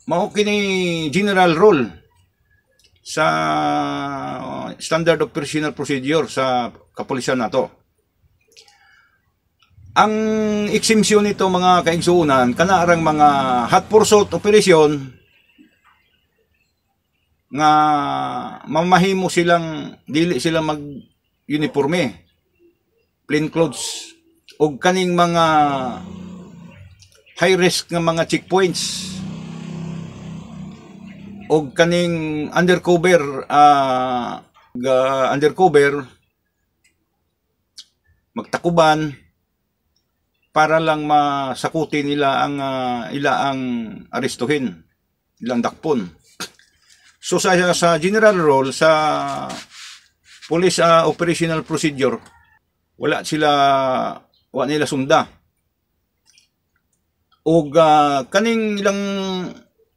mao kini general rule sa standard operational procedure sa kapulisan nato. Ang exemption nito mga kaigsuunan kanarang mga hot pursuit operation nga mamahimo silang dili sila mag uniforme, plain clothes, og kaning mga high risk nga mga checkpoints og kaning undercover magtakuban para lang masakuti nila ang ilaang arestuhin, ilang dakpon. So sa general rule sa police operational procedure, wala nila sunda. Og kaning ilang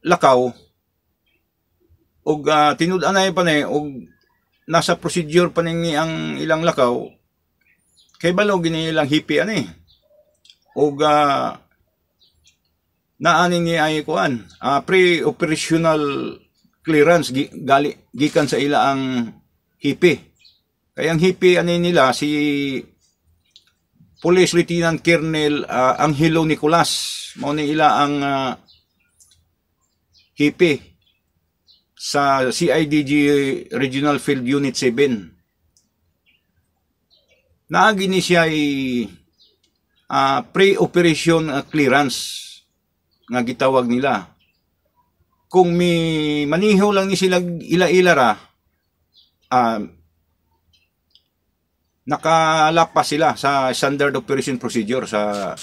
lakaw og tinud-anay pa ni og nasa procedure pa ni ang ilang lakaw kay balo gini ilang hipi ani. Og naani ni ay kuan pre-operational clearance gikan sa ilaang hipi. Kaya ang hipi ani nila si Police Lieutenant Colonel Angelo Nicolas, mao ni ila ang hipi sa CIDG Regional Field Unit 7. Naagi ni siya pre-operation clearance nga gitawag nila. Kung may maniho lang ni sila ila-ilara, nakalapas sila sa standard operation procedure sa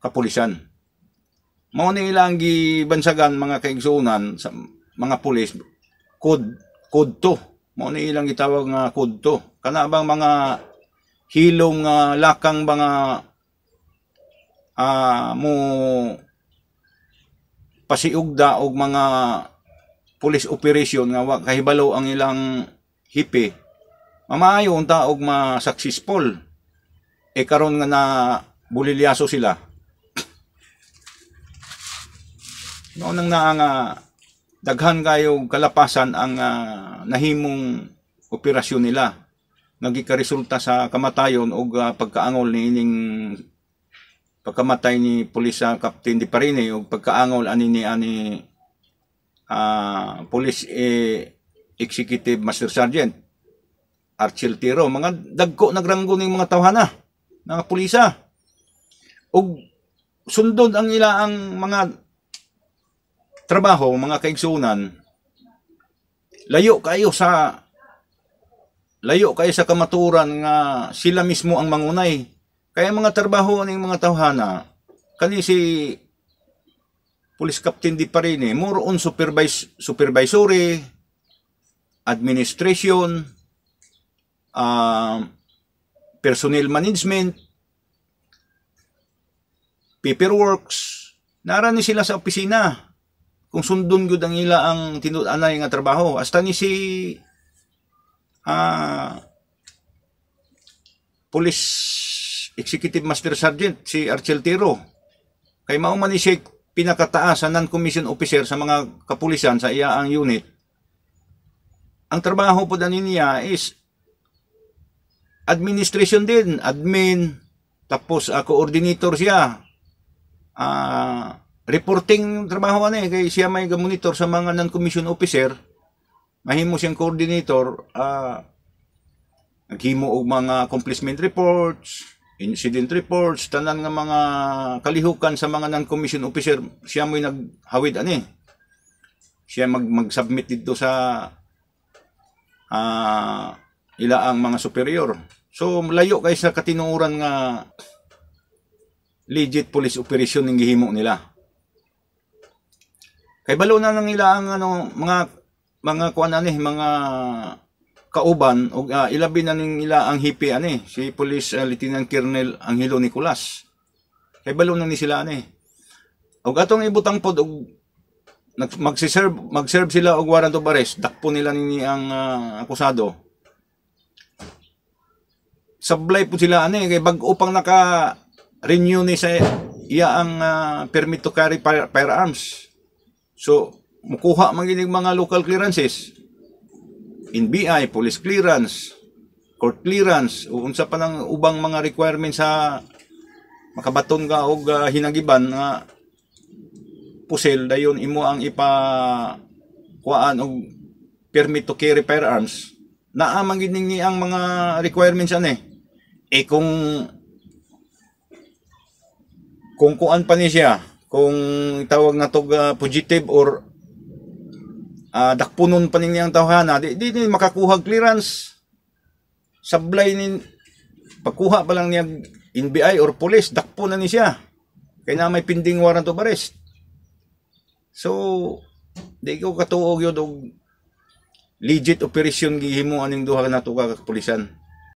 kapulisan. Mao ni ilang gibansagan mga kaigsuunan sa mga pulis code 2. Mao ni ilang gitawag nga code 2. Kana bang mga hilong lakang mga mo pasiugda og mga police operation nga kahibalo ang ilang hipi, mamaayo unta og ma-successful. Karon nga na bulilyaso sila. Noon nang daghan kayo kalapasan ang nahimong operasyon nila. Nagikaresulta sa kamatayon o pagkaangol ni ining pagkamatay ni Police Captain Diparine o pagkaangol ani Police Executive Master Sergeant Archel Tiro. Mga dagko nagranggo ning mga tawhana ng pulisa. Og sundod ang ilaang mga trabaho, mga kaigsuunan, layo kayo sa kamaturan nga sila mismo ang mangunay. Kaya mga trabaho ng mga tawhana, kani si Police Captain Diparine, more on supervisory, administration, personnel management, paperworks, narani sila sa opisina. Kung sundon gud ang ila ang tinud-anay nga trabaho. Hasta ni si Police Executive Master Sergeant si Archel Tiro, kay mao man ni siya pinakataas sa non-commissioned officer sa mga kapulisan sa iyaang unit. Ang trabaho po niya is administration din, admin, tapos coordinator siya. Reporting trabaho kay siya may monitor sa mga non-commissioned officer. Mahimo siyang coordinator, naghimo og mga accomplishment reports, incident reports, tanan nga mga kalihukan sa mga non-commissioned officer, siya mo'y naghawid siya mag-submit dito sa ilaang mga superior. So layo kay sa katinuuran nga legit police operation ning gihimo nila. Kay balo na nang ilaang mga kuan mga kauban og ilabi na ning ilaang hipi si Police Lieutenant Colonel Angelo Nicolas. Kay balo na ni sila og atong ibutang pod og mag-serve sila og warrant of arrest, dakpo nila ni ang akusado. Sablay po sila kay bag-o pang naka-renew ni sa iya ang permit to carry firearms. So mukuha man gid mga local clearances, NBI, police clearance, court clearance, o unsa pa ng ubang mga requirements sa makabaton ka og hinagiban nga pusel dayon imo ang kuhaan og permit to carry firearms. Naa man gid ni ang mga requirements ani. Kung kuan pa ni siya, kung tawag na tog fugitive or dakpunon pa niyang tawhana, di makakuha clearance. Sablay ni pagkuha pa lang niya NBI or police, dakpo na ni siya. Kaya na may pending warrant of arrest. So, di ko katuog yun og legit operation gihimo aning duha na to ka kapulisan.